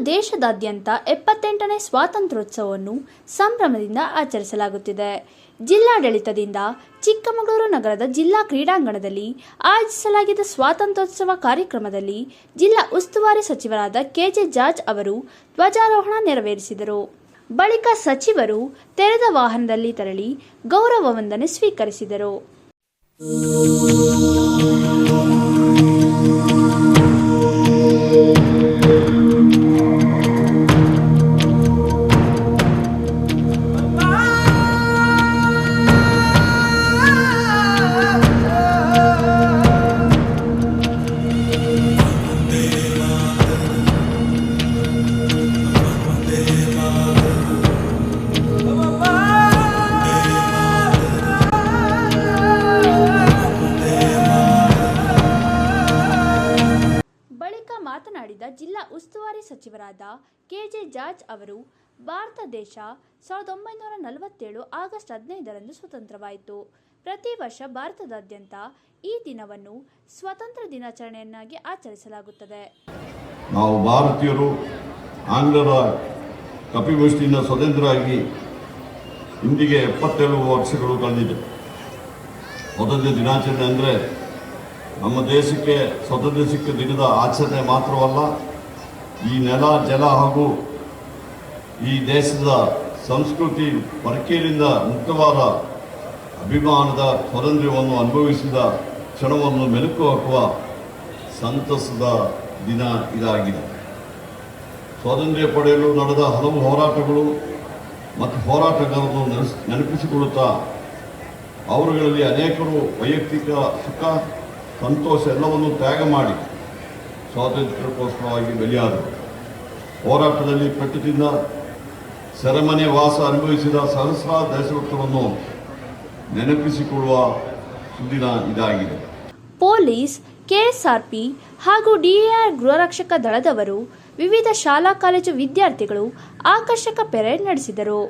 ದೇಶದಾದ್ಯಂತ 78ನೇ ಸ್ವಾತಂತ್ರ್ಯೋತ್ಸವವನ್ನು ಸಂಭ್ರಮದಿಂದ ಆಚರಿಸಲಾಗುತ್ತಿದೆ. ಜಿಲ್ಲಾಡಳಿತದಿಂದ ಚಿಕ್ಕಮಗಳೂರು ನಗರದ ಜಿಲ್ಲಾ ಕ್ರೀಡಾಂಗಣದಲ್ಲಿ ಆಯೋಜಿಸಲಾಗಿದ್ದ ಸ್ವಾತಂತ್ರ್ಯೋತ್ಸವ ಕಾರ್ಯಕ್ರಮದಲ್ಲಿ ಜಿಲ್ಲಾ ಉಸ್ತುವಾರಿ ಸಚಿವರಾದ ಕೆಜೆ ಜಾರ್ಜ್ ಅವರು ಧ್ವಜಾರೋಹಣ ನೆರವೇರಿಸಿದರು. ಬಳಿಕ ಸಚಿವರು ತೆರೆದ ವಾಹನದಲ್ಲಿ ತೆರಳಿ ಗೌರವ ವಂದನೆ ಸ್ವೀಕರಿಸಿದರು. ಮಾತನಾಡಿದ ಜಿಲ್ಲಾ ಉಸ್ತುವಾರಿ ಸಚಿವರಾದ ಕೆಜೆ ಜಾರ್ಜ್ ಅವರು, ಭಾರತ ದೇಶ 1947 ಆಗಸ್ಟ್ 15ರಂದು ಸ್ವತಂತ್ರವಾಯಿತು. ಪ್ರತಿ ವರ್ಷ ಭಾರತದಾದ್ಯಂತ ಈ ದಿನವನ್ನು ಸ್ವಾತಂತ್ರ್ಯ ದಿನಾಚರಣೆಯನ್ನಾಗಿ ಆಚರಿಸಲಾಗುತ್ತದೆ. ನಾವು ಭಾರತೀಯರು ಆಂಗ್ಲರ ಕಪಿಮುಷ್ಟಿಯಿಂದ ಸ್ವತಂತ್ರರಾಗಿ ಇಂದಿಗೆ 77 ವರ್ಷಗಳು ಕಳೆದಿದೆ. ಸ್ವಾತಂತ್ರ್ಯ ದಿನಾಚರಣೆ ಅಂದರೆ ನಮ್ಮ ದೇಶಕ್ಕೆ ಸ್ವತಂತ್ರ ಸಿಕ್ಕ ದಿನದ ಆಚರಣೆ ಮಾತ್ರವಲ್ಲ, ಈ ನೆಲ ಜಲ ಹಾಗೂ ಈ ದೇಶದ ಸಂಸ್ಕೃತಿ ಪರಕೀಯರಿಂದ ಮುಕ್ತವಾದ ಅಭಿಮಾನದ ಸ್ವಾತಂತ್ರ್ಯವನ್ನು ಅನುಭವಿಸಿದ ಕ್ಷಣವನ್ನು ಮೆಲುಕು ಹಾಕುವ ಸಂತಸದ ದಿನ ಇದಾಗಿದೆ. ಸ್ವಾತಂತ್ರ್ಯ ಪಡೆಯಲು ನಡೆದ ಹಲವು ಹೋರಾಟಗಳು ಮತ್ತು ಹೋರಾಟಗಾರರನ್ನು ನೆನಪಿಸಿಕೊಳ್ಳುತ್ತಾ ಅವರುಗಳಲ್ಲಿ ಅನೇಕರು ವೈಯಕ್ತಿಕ ಸುಖ ಸಂತೋಷ ಎಲ್ಲವನ್ನು ತ್ಯಾಗ ಮಾಡಿ ಸ್ವಾತಂತ್ರ್ಯಕ್ಕೋಸ್ಕರವಾಗಿ ಬಲಿಯಾದರು. ಹೋರಾಟದಲ್ಲಿ ಪೆಟ್ಟುತಿಂದ ಸೆರೆಮನೆ ವಾಸ ಅನುಭವಿಸಿದ ಸಹಸ್ರಾರು ದೇಶಭಕ್ತರನ್ನು ನೆನಪಿಸಿಕೊಳ್ಳುವ ಸುದಿನ ಇದಾಗಿದೆ. ಪೊಲೀಸ್, ಕೆಎಸ್ಆರ್ಪಿ ಹಾಗೂ ಡಿಎಆರ್ ಗೃಹರಕ್ಷಕ ದಳದವರು, ವಿವಿಧ ಶಾಲಾ ಕಾಲೇಜು ವಿದ್ಯಾರ್ಥಿಗಳು ಆಕರ್ಷಕ ಪೆರೇಡ್ ನಡೆಸಿದರು.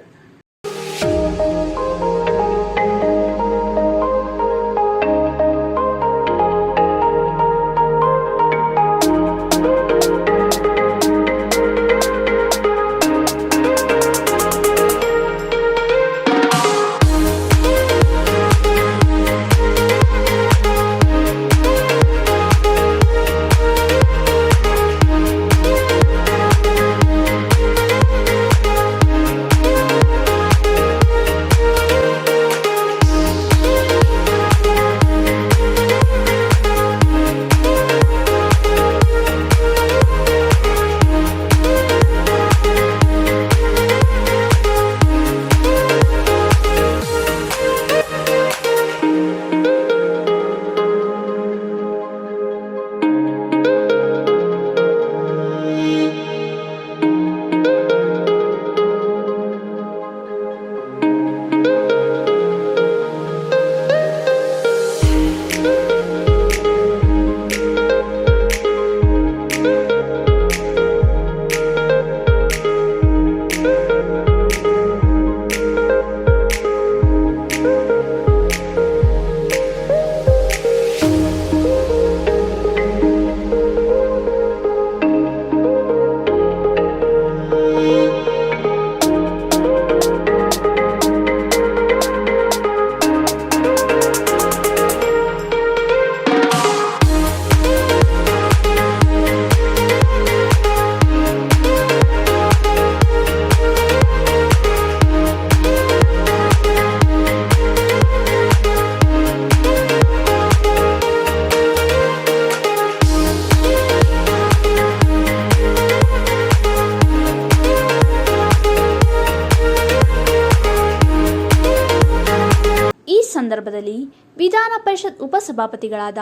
ಸಂದರ್ಭದಲ್ಲಿ ವಿಧಾನ ಪರಿಷತ್ ಉಪಸಭಾಪತಿಗಳಾದ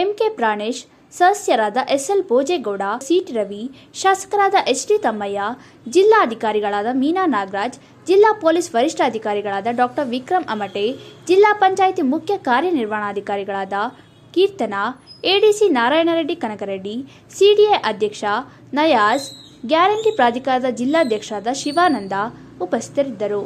ಎಂಕೆ ಪ್ರಾಣೇಶ್, ಸದಸ್ಯರಾದ ಎಸ್ಎಲ್ ಭೋಜೇಗೌಡ, ಸಿಟಿ ರವಿ, ಶಾಸಕರಾದ ಎಚ್ಡಿ ತಮ್ಮಯ್ಯ, ಜಿಲ್ಲಾಧಿಕಾರಿಗಳಾದ ಮೀನಾ ನಾಗರಾಜ್, ಜಿಲ್ಲಾ ಪೊಲೀಸ್ ವರಿಷ್ಠಾಧಿಕಾರಿಗಳಾದ ಡಾಕ್ಟರ್ ವಿಕ್ರಮ್ ಅಮಟೆ, ಜಿಲ್ಲಾ ಪಂಚಾಯಿತಿ ಮುಖ್ಯ ಕಾರ್ಯನಿರ್ವಹಣಾಧಿಕಾರಿಗಳಾದ ಕೀರ್ತನಾ, ಎಡಿಸಿ ನಾರಾಯಣರೆಡ್ಡಿ ಕನಕರೆಡ್ಡಿ, ಸಿಡಿಎ ಅಧ್ಯಕ್ಷ ನಯಾಜ್, ಗ್ಯಾರಂಟಿ ಪ್ರಾಧಿಕಾರದ ಜಿಲ್ಲಾಧ್ಯಕ್ಷರಾದ ಶಿವಾನಂದ ಉಪಸ್ಥಿತರಿದ್ದರು.